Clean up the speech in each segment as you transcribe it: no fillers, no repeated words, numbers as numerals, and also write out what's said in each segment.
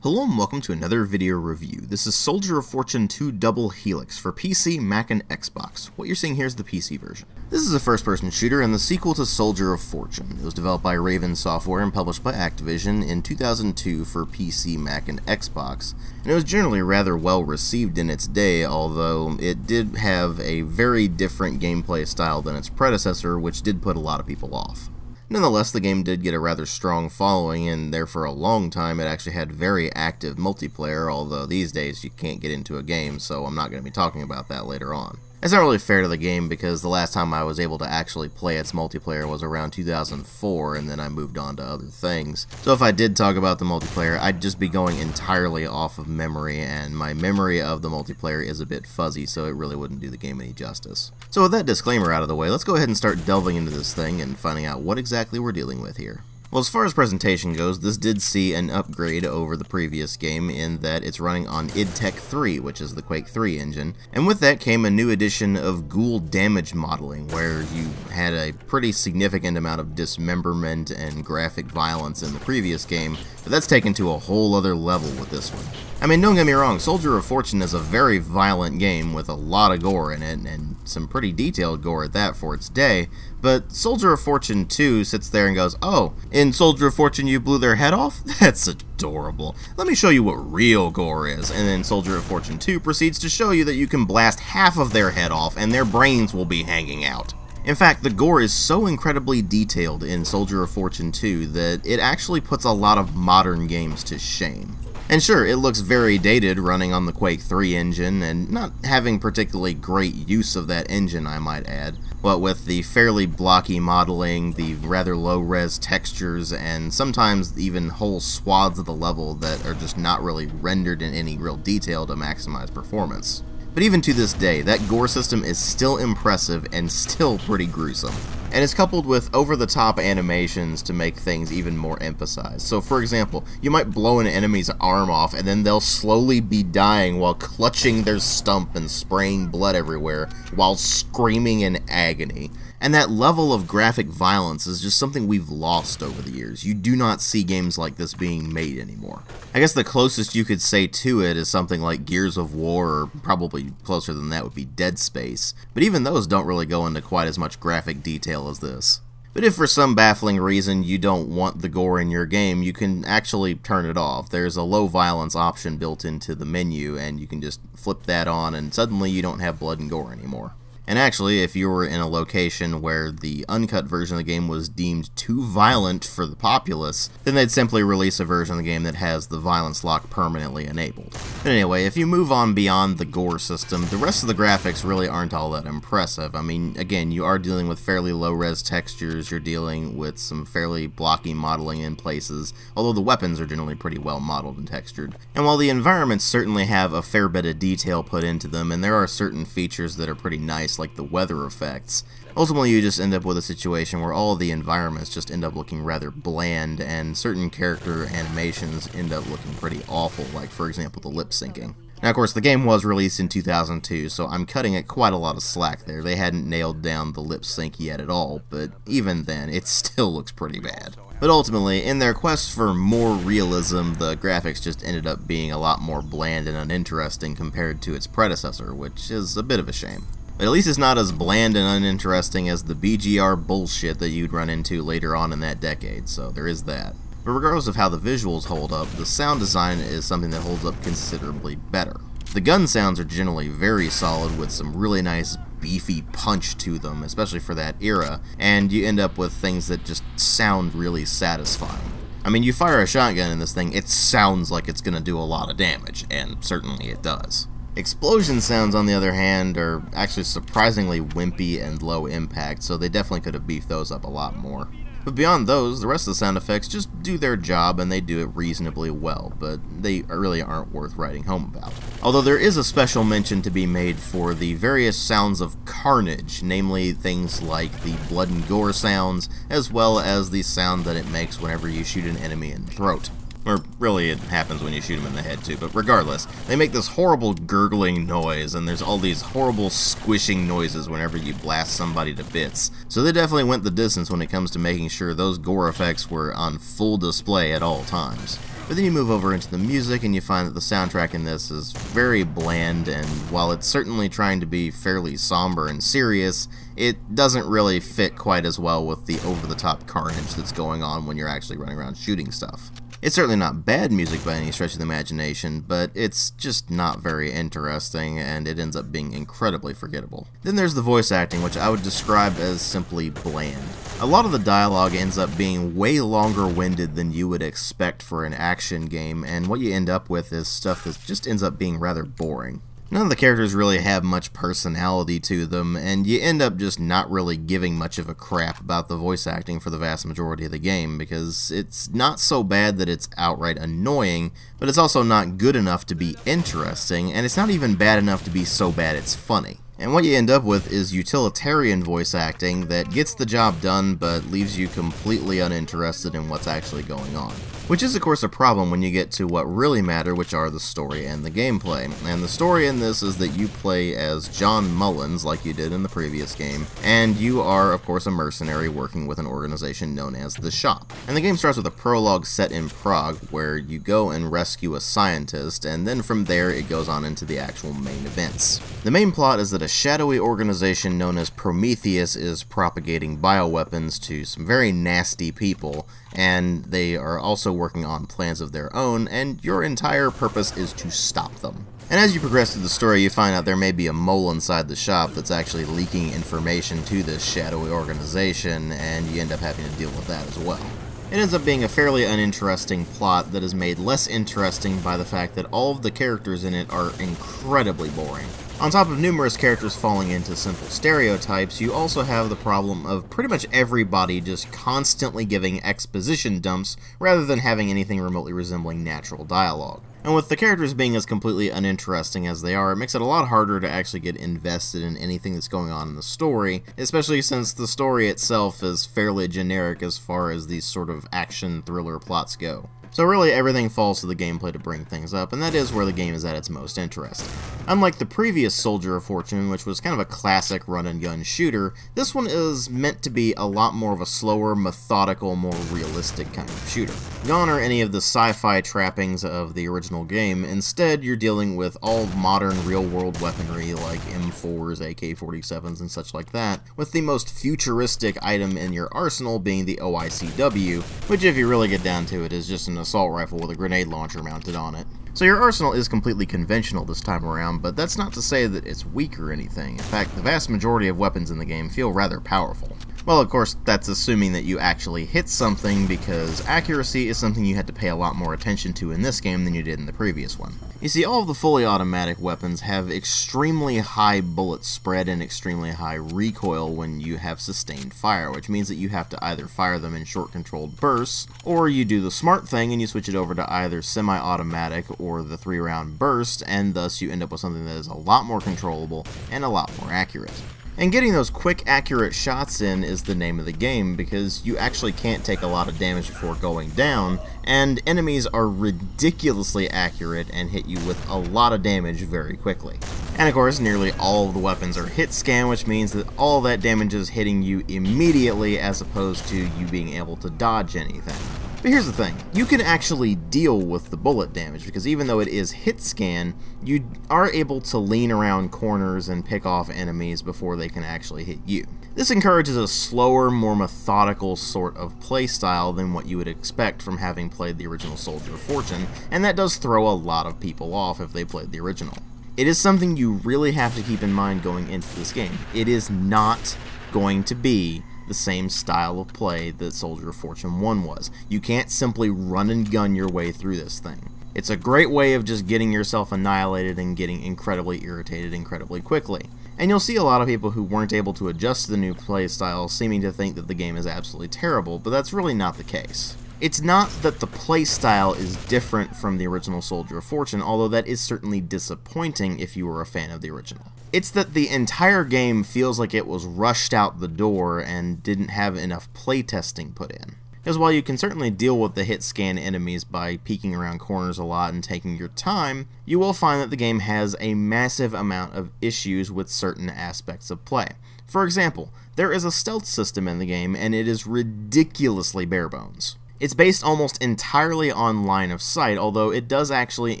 Hello and welcome to another video review. This is Soldier of Fortune 2 Double Helix for PC, Mac, and Xbox. What you're seeing here is the PC version. This is a first-person shooter and the sequel to Soldier of Fortune. It was developed by Raven Software and published by Activision in 2002 for PC, Mac, and Xbox. And it was generally rather well received in its day, although it did have a very different gameplay style than its predecessor, which did put a lot of people off. Nonetheless, the game did get a rather strong following, and there for a long time it actually had very active multiplayer, although these days you can't get into a game, so I'm not going to be talking about that later on. It's not really fair to the game because the last time I was able to actually play its multiplayer was around 2004, and then I moved on to other things. So if I did talk about the multiplayer, I'd just be going entirely off of memory, and my memory of the multiplayer is a bit fuzzy, so it really wouldn't do the game any justice. So with that disclaimer out of the way, let's go ahead and start delving into this thing and finding out what exactly we're dealing with here. Well, as far as presentation goes, this did see an upgrade over the previous game in that it's running on id Tech 3, which is the Quake 3 engine, and with that came a new edition of ghoul damage modeling, where you had a pretty significant amount of dismemberment and graphic violence in the previous game, but that's taken to a whole other level with this one. I mean, don't get me wrong, Soldier of Fortune is a very violent game with a lot of gore in it, and some pretty detailed gore at that for its day, but Soldier of Fortune 2 sits there and goes, "Oh, in Soldier of Fortune you blew their head off? That's adorable. Let me show you what real gore is." And then Soldier of Fortune 2 proceeds to show you that you can blast half of their head off and their brains will be hanging out. In fact, the gore is so incredibly detailed in Soldier of Fortune 2 that it actually puts a lot of modern games to shame. And sure, it looks very dated running on the Quake 3 engine, and not having particularly great use of that engine, I might add. What with the fairly blocky modeling, the rather low-res textures, and sometimes even whole swaths of the level that are just not really rendered in any real detail to maximize performance. But even to this day, that gore system is still impressive and still pretty gruesome. And it's coupled with over-the-top animations to make things even more emphasized. So for example, you might blow an enemy's arm off and then they'll slowly be dying while clutching their stump and spraying blood everywhere while screaming in agony. And that level of graphic violence is just something we've lost over the years. You do not see games like this being made anymore. I guess the closest you could say to it is something like Gears of War, or probably closer than that would be Dead Space. But even those don't really go into quite as much graphic detail as this. But if for some baffling reason you don't want the gore in your game, you can actually turn it off. There's a low violence option built into the menu, and you can just flip that on and suddenly you don't have blood and gore anymore. And actually, if you were in a location where the uncut version of the game was deemed too violent for the populace, then they'd simply release a version of the game that has the violence lock permanently enabled. But anyway, if you move on beyond the gore system, the rest of the graphics really aren't all that impressive. I mean, again, you are dealing with fairly low-res textures, you're dealing with some fairly blocky modeling in places, although the weapons are generally pretty well modeled and textured. And while the environments certainly have a fair bit of detail put into them, and there are certain features that are pretty nice, like the weather effects, ultimately you just end up with a situation where all of the environments just end up looking rather bland, and certain character animations end up looking pretty awful, like for example the lip syncing. Now of course the game was released in 2002, so I'm cutting it quite a lot of slack there. They hadn't nailed down the lip sync yet at all, but even then it still looks pretty bad. But ultimately, in their quest for more realism, the graphics just ended up being a lot more bland and uninteresting compared to its predecessor, which is a bit of a shame. But at least it's not as bland and uninteresting as the BGR bullshit that you'd run into later on in that decade, so there is that. But regardless of how the visuals hold up, the sound design is something that holds up considerably better. The gun sounds are generally very solid with some really nice beefy punch to them, especially for that era, and you end up with things that just sound really satisfying. I mean, you fire a shotgun in this thing, it sounds like it's gonna do a lot of damage, and certainly it does. Explosion sounds, on the other hand, are actually surprisingly wimpy and low impact, so they definitely could have beefed those up a lot more. But beyond those, the rest of the sound effects just do their job, and they do it reasonably well, but they really aren't worth writing home about. Although there is a special mention to be made for the various sounds of carnage, namely things like the blood and gore sounds, as well as the sound that it makes whenever you shoot an enemy in the throat. Or really, it happens when you shoot them in the head too, but regardless, they make this horrible gurgling noise, and there's all these horrible squishing noises whenever you blast somebody to bits. So they definitely went the distance when it comes to making sure those gore effects were on full display at all times. But then you move over into the music and you find that the soundtrack in this is very bland, and while it's certainly trying to be fairly somber and serious, it doesn't really fit quite as well with the over-the-top carnage that's going on when you're actually running around shooting stuff. It's certainly not bad music by any stretch of the imagination, but it's just not very interesting, and it ends up being incredibly forgettable. Then there's the voice acting, which I would describe as simply bland. A lot of the dialogue ends up being way longer-winded than you would expect for an action game, and what you end up with is stuff that just ends up being rather boring. None of the characters really have much personality to them, and you end up just not really giving much of a crap about the voice acting for the vast majority of the game, because it's not so bad that it's outright annoying, but it's also not good enough to be interesting, and it's not even bad enough to be so bad it's funny. And what you end up with is utilitarian voice acting that gets the job done but leaves you completely uninterested in what's actually going on. Which is of course a problem when you get to what really matter, which are the story and the gameplay. And the story in this is that you play as John Mullins, like you did in the previous game, and you are of course a mercenary working with an organization known as the Shop. And the game starts with a prologue set in Prague where you go and rescue a scientist, and then from there it goes on into the actual main events. The main plot is that a shadowy organization known as Prometheus is propagating bioweapons to some very nasty people, and they are also working on plans of their own, and your entire purpose is to stop them. And as you progress through the story, you find out there may be a mole inside the shop that's actually leaking information to this shadowy organization, and you end up having to deal with that as well. It ends up being a fairly uninteresting plot that is made less interesting by the fact that all of the characters in it are incredibly boring. On top of numerous characters falling into simple stereotypes, you also have the problem of pretty much everybody just constantly giving exposition dumps rather than having anything remotely resembling natural dialogue. And with the characters being as completely uninteresting as they are, it makes it a lot harder to actually get invested in anything that's going on in the story, especially since the story itself is fairly generic as far as these sort of action thriller plots go. So really everything falls to the gameplay to bring things up, and that is where the game is at its most interesting. Unlike the previous Soldier of Fortune, which was kind of a classic run-and-gun shooter, this one is meant to be a lot more of a slower, methodical, more realistic kind of shooter. Gone are any of the sci-fi trappings of the original game. Instead, you're dealing with all modern real-world weaponry like M4s, AK-47s, and such like that, with the most futuristic item in your arsenal being the OICW, which if you really get down to it is just an assault rifle with a grenade launcher mounted on it. So your arsenal is completely conventional this time around, but that's not to say that it's weak or anything. In fact, the vast majority of weapons in the game feel rather powerful. Well, of course, that's assuming that you actually hit something, because accuracy is something you had to pay a lot more attention to in this game than you did in the previous one. You see, all of the fully automatic weapons have extremely high bullet spread and extremely high recoil when you have sustained fire, which means that you have to either fire them in short controlled bursts, or you do the smart thing and you switch it over to either semi-automatic or the 3-round burst, and thus you end up with something that is a lot more controllable and a lot more accurate. And getting those quick, accurate shots in is the name of the game, because you actually can't take a lot of damage before going down, and enemies are ridiculously accurate and hit you with a lot of damage very quickly. And of course, nearly all of the weapons are hit scan, which means that all that damage is hitting you immediately as opposed to you being able to dodge anything. But here's the thing, you can actually deal with the bullet damage, because even though it is hit scan, you are able to lean around corners and pick off enemies before they can actually hit you. This encourages a slower, more methodical sort of playstyle than what you would expect from having played the original Soldier of Fortune, and that does throw a lot of people off if they played the original. It is something you really have to keep in mind going into this game. It is not going to be the same style of play that Soldier of Fortune 1 was. You can't simply run and gun your way through this thing. It's a great way of just getting yourself annihilated and getting incredibly irritated incredibly quickly. And you'll see a lot of people who weren't able to adjust to the new playstyle seeming to think that the game is absolutely terrible, but that's really not the case. It's not that the playstyle is different from the original Soldier of Fortune, although that is certainly disappointing if you were a fan of the original. It's that the entire game feels like it was rushed out the door and didn't have enough playtesting put in. Because while you can certainly deal with the hit scan enemies by peeking around corners a lot and taking your time, you will find that the game has a massive amount of issues with certain aspects of play. For example, there is a stealth system in the game and it is ridiculously bare bones. It's based almost entirely on line of sight, although it does actually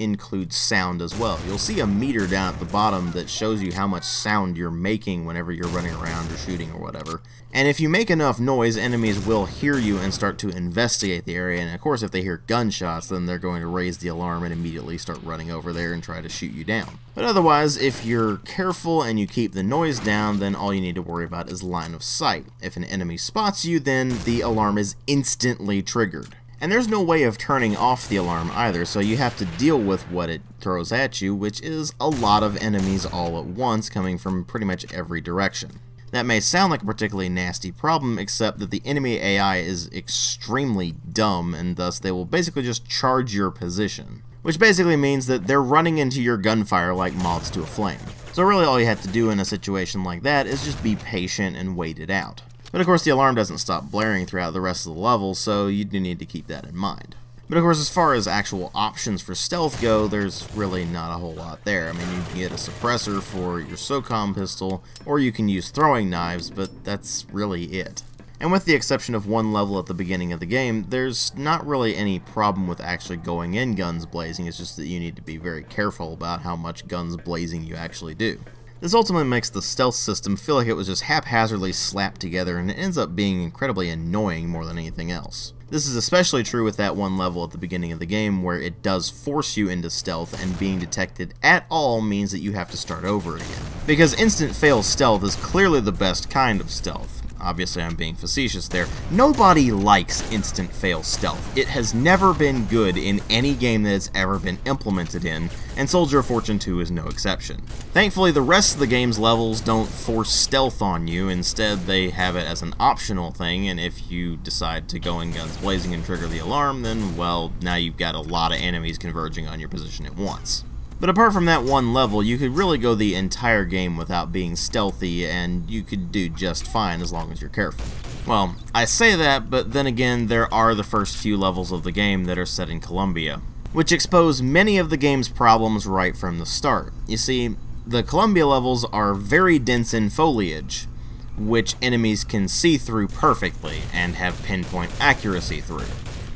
include sound as well. You'll see a meter down at the bottom that shows you how much sound you're making whenever you're running around or shooting or whatever. And if you make enough noise, enemies will hear you and start to investigate the area, and of course if they hear gunshots, then they're going to raise the alarm and immediately start running over there and try to shoot you down. But otherwise, if you're careful and you keep the noise down, then all you need to worry about is line of sight. If an enemy spots you, then the alarm is instantly triggered. And there's no way of turning off the alarm either, so you have to deal with what it throws at you, which is a lot of enemies all at once coming from pretty much every direction. That may sound like a particularly nasty problem, except that the enemy AI is extremely dumb, and thus they will basically just charge your position. Which basically means that they're running into your gunfire like moths to a flame. So really all you have to do in a situation like that is just be patient and wait it out. But of course the alarm doesn't stop blaring throughout the rest of the level, so you do need to keep that in mind. But of course, as far as actual options for stealth go, there's really not a whole lot there. I mean, you can get a suppressor for your SOCOM pistol, or you can use throwing knives, but that's really it. And with the exception of one level at the beginning of the game, there's not really any problem with actually going in guns blazing. It's just that you need to be very careful about how much guns blazing you actually do. This ultimately makes the stealth system feel like it was just haphazardly slapped together, and it ends up being incredibly annoying more than anything else. This is especially true with that one level at the beginning of the game where it does force you into stealth, and being detected at all means that you have to start over again. Because instant fail stealth is clearly the best kind of stealth. Obviously I'm being facetious there. Nobody likes instant fail stealth. It has never been good in any game that it's ever been implemented in, and Soldier of Fortune 2 is no exception. Thankfully the rest of the game's levels don't force stealth on you, instead they have it as an optional thing, and if you decide to go in guns blazing and trigger the alarm, then well, now you've got a lot of enemies converging on your position at once. But apart from that one level, you could really go the entire game without being stealthy, and you could do just fine as long as you're careful. Well, I say that, but then again, there are the first few levels of the game that are set in Colombia, which expose many of the game's problems right from the start. You see, the Colombia levels are very dense in foliage, which enemies can see through perfectly and have pinpoint accuracy through.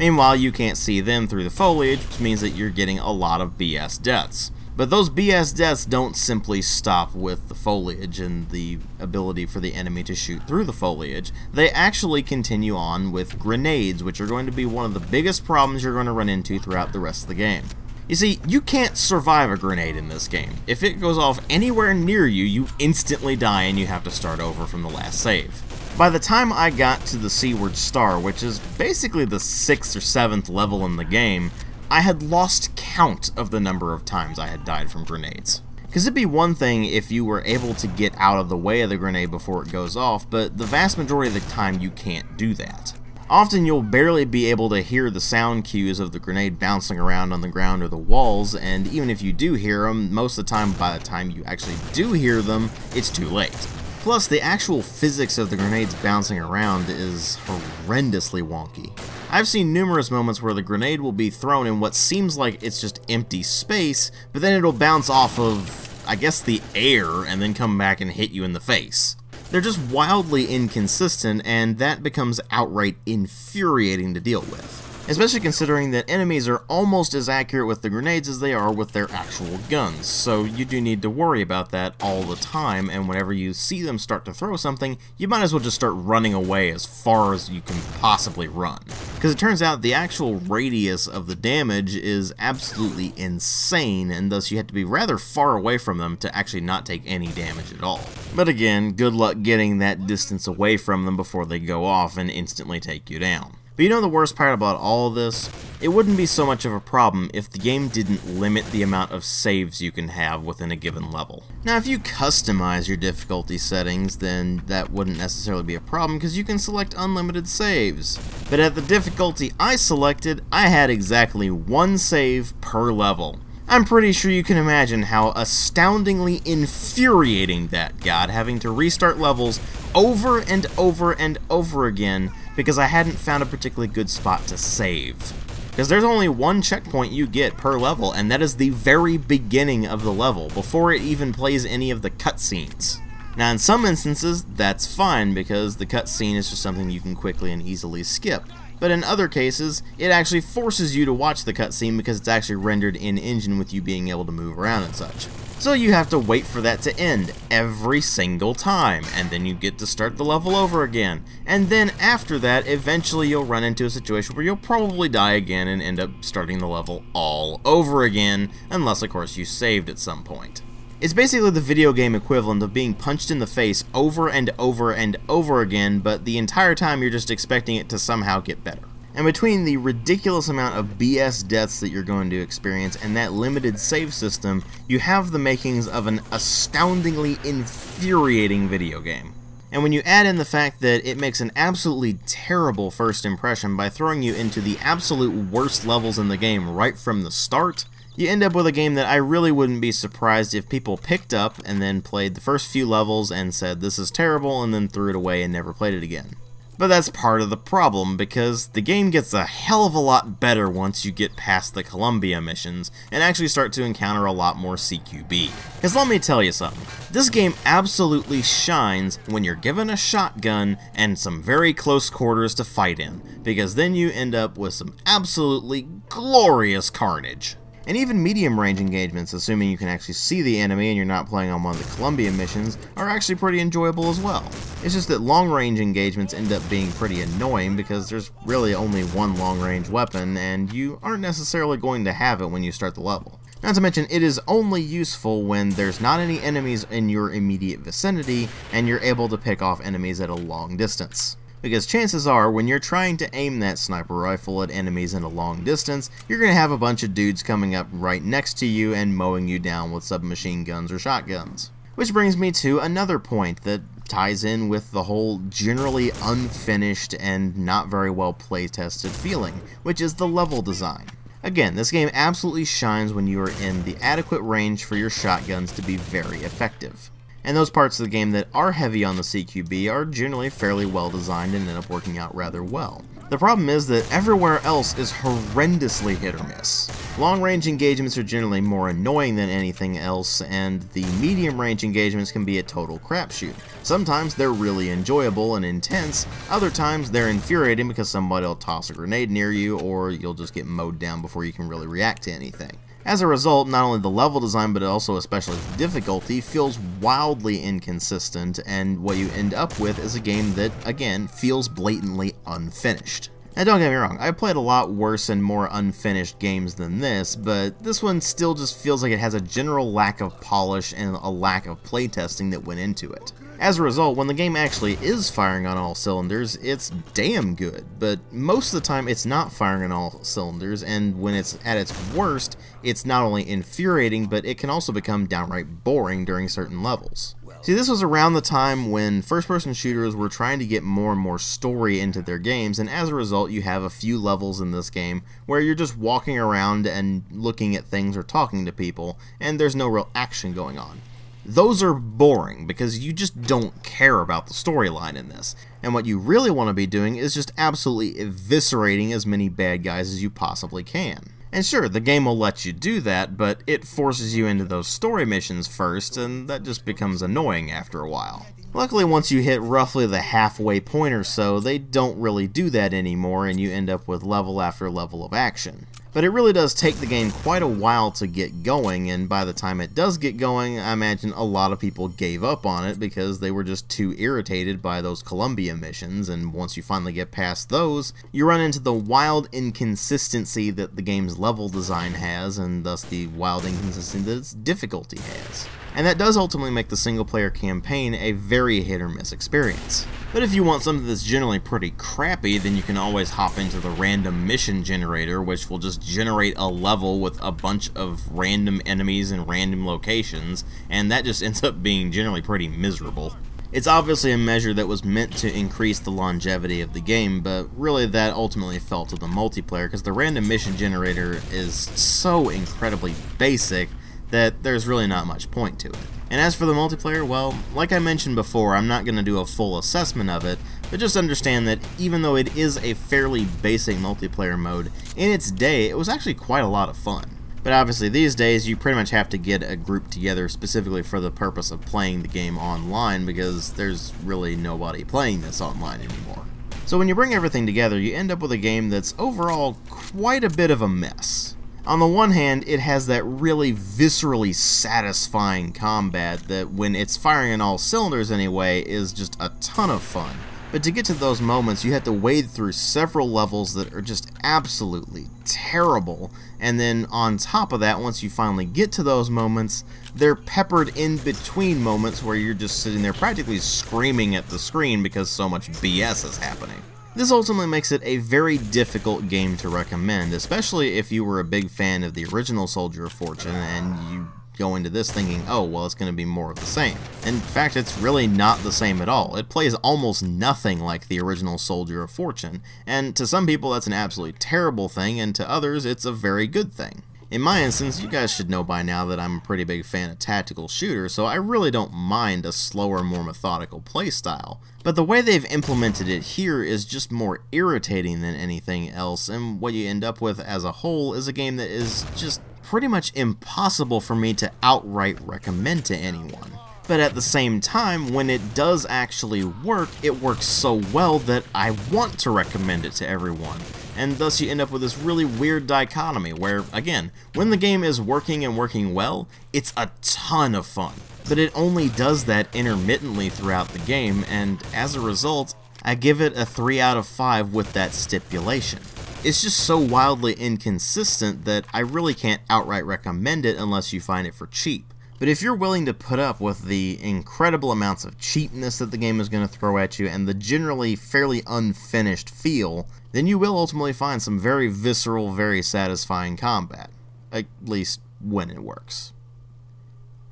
Meanwhile, you can't see them through the foliage, which means that you're getting a lot of BS deaths. But those BS deaths don't simply stop with the foliage and the ability for the enemy to shoot through the foliage. They actually continue on with grenades, which are going to be one of the biggest problems you're going to run into throughout the rest of the game. You see, you can't survive a grenade in this game. If it goes off anywhere near you, you instantly die and you have to start over from the last save. By the time I got to the Seaward Star, which is basically the 6th or 7th level in the game, I had lost count of the number of times I had died from grenades. Because it'd be one thing if you were able to get out of the way of the grenade before it goes off, but the vast majority of the time you can't do that. Often you'll barely be able to hear the sound cues of the grenade bouncing around on the ground or the walls, and even if you do hear them, most of the time by the time you actually do hear them, it's too late. Plus, the actual physics of the grenades bouncing around is horrendously wonky. I've seen numerous moments where the grenade will be thrown in what seems like it's just empty space, but then it'll bounce off of, I guess, the air and then come back and hit you in the face. They're just wildly inconsistent, and that becomes outright infuriating to deal with. Especially considering that enemies are almost as accurate with the grenades as they are with their actual guns, so you do need to worry about that all the time, and whenever you see them start to throw something, you might as well just start running away as far as you can possibly run. Because it turns out the actual radius of the damage is absolutely insane, and thus you have to be rather far away from them to actually not take any damage at all. But again, good luck getting that distance away from them before they go off and instantly take you down. But you know the worst part about all of this? It wouldn't be so much of a problem if the game didn't limit the amount of saves you can have within a given level. Now, if you customize your difficulty settings, then that wouldn't necessarily be a problem because you can select unlimited saves. But at the difficulty I selected, I had exactly one save per level. I'm pretty sure you can imagine how astoundingly infuriating that got, having to restart levels over and over and over again because I hadn't found a particularly good spot to save. Because there's only one checkpoint you get per level, and that is the very beginning of the level, before it even plays any of the cutscenes. Now in some instances, that's fine, because the cutscene is just something you can quickly and easily skip. But in other cases, it actually forces you to watch the cutscene because it's actually rendered in-engine with you being able to move around and such. So you have to wait for that to end every single time, and then you get to start the level over again. And then after that, eventually you'll run into a situation where you'll probably die again and end up starting the level all over again, unless of course you saved at some point. It's basically the video game equivalent of being punched in the face over and over and over again, but the entire time you're just expecting it to somehow get better. And between the ridiculous amount of BS deaths that you're going to experience and that limited save system, you have the makings of an astoundingly infuriating video game. And when you add in the fact that it makes an absolutely terrible first impression by throwing you into the absolute worst levels in the game right from the start, you end up with a game that I really wouldn't be surprised if people picked up and then played the first few levels and said this is terrible and then threw it away and never played it again. But that's part of the problem, because the game gets a hell of a lot better once you get past the Columbia missions and actually start to encounter a lot more CQB. Because let me tell you something, this game absolutely shines when you're given a shotgun and some very close quarters to fight in, because then you end up with some absolutely glorious carnage. And even medium-range engagements, assuming you can actually see the enemy and you're not playing on one of the Columbia missions, are actually pretty enjoyable as well. It's just that long-range engagements end up being pretty annoying because there's really only one long-range weapon, and you aren't necessarily going to have it when you start the level. Not to mention, it is only useful when there's not any enemies in your immediate vicinity, and you're able to pick off enemies at a long distance. Because chances are, when you're trying to aim that sniper rifle at enemies in a long distance, you're going to have a bunch of dudes coming up right next to you and mowing you down with submachine guns or shotguns. Which brings me to another point that ties in with the whole generally unfinished and not very well play-tested feeling, which is the level design. Again, this game absolutely shines when you are in the adequate range for your shotguns to be very effective. And those parts of the game that are heavy on the CQB are generally fairly well designed and end up working out rather well. The problem is that everywhere else is horrendously hit or miss. Long-range engagements are generally more annoying than anything else, and the medium-range engagements can be a total crapshoot. Sometimes they're really enjoyable and intense, other times they're infuriating because somebody will toss a grenade near you, or you'll just get mowed down before you can really react to anything. As a result, not only the level design, but also especially the difficulty, feels wildly inconsistent, and what you end up with is a game that, again, feels blatantly unfinished. Now don't get me wrong, I've played a lot worse and more unfinished games than this, but this one still just feels like it has a general lack of polish and a lack of playtesting that went into it. As a result, when the game actually is firing on all cylinders, it's damn good, but most of the time it's not firing on all cylinders, and when it's at its worst, it's not only infuriating, but it can also become downright boring during certain levels. See, this was around the time when first-person shooters were trying to get more and more story into their games, and as a result you have a few levels in this game where you're just walking around and looking at things or talking to people, and there's no real action going on. Those are boring because you just don't care about the storyline in this, and what you really want to be doing is just absolutely eviscerating as many bad guys as you possibly can. And sure, the game will let you do that, but it forces you into those story missions first, and that just becomes annoying after a while. Luckily, once you hit roughly the halfway point or so, they don't really do that anymore, and you end up with level after level of action. But it really does take the game quite a while to get going, and by the time it does get going, I imagine a lot of people gave up on it because they were just too irritated by those Columbia missions, and once you finally get past those, you run into the wild inconsistency that the game's level design has, and thus the wild inconsistency that its difficulty has. And that does ultimately make the single-player campaign a very hit-or-miss experience. But if you want something that's generally pretty crappy, then you can always hop into the random mission generator, which will just generate a level with a bunch of random enemies in random locations, and that just ends up being generally pretty miserable. It's obviously a measure that was meant to increase the longevity of the game, but really that ultimately fell to the multiplayer, because the random mission generator is so incredibly basic that there's really not much point to it. And as for the multiplayer, well, like I mentioned before, I'm not going to do a full assessment of it, but just understand that even though it is a fairly basic multiplayer mode, in its day it was actually quite a lot of fun. But obviously these days you pretty much have to get a group together specifically for the purpose of playing the game online, because there's really nobody playing this online anymore. So when you bring everything together, you end up with a game that's overall quite a bit of a mess. On the one hand, it has that really viscerally satisfying combat that, when it's firing on all cylinders anyway, is just a ton of fun. But to get to those moments, you have to wade through several levels that are just absolutely terrible, and then on top of that, once you finally get to those moments, they're peppered in between moments where you're just sitting there practically screaming at the screen because so much BS is happening. This ultimately makes it a very difficult game to recommend, especially if you were a big fan of the original Soldier of Fortune and you go into this thinking, oh, well, it's going to be more of the same. In fact, it's really not the same at all. It plays almost nothing like the original Soldier of Fortune, and to some people that's an absolutely terrible thing, and to others it's a very good thing. In my instance, you guys should know by now that I'm a pretty big fan of tactical shooters, so I really don't mind a slower, more methodical playstyle. But the way they've implemented it here is just more irritating than anything else, and what you end up with as a whole is a game that is just pretty much impossible for me to outright recommend to anyone. But at the same time, when it does actually work, it works so well that I want to recommend it to everyone. And thus you end up with this really weird dichotomy where, again, when the game is working and working well, it's a ton of fun. But it only does that intermittently throughout the game, and as a result, I give it a 3 out of 5 with that stipulation. It's just so wildly inconsistent that I really can't outright recommend it unless you find it for cheap. But if you're willing to put up with the incredible amounts of cheapness that the game is going to throw at you and the generally fairly unfinished feel, then you will ultimately find some very visceral, very satisfying combat. At least when it works.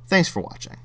Thanks for watching.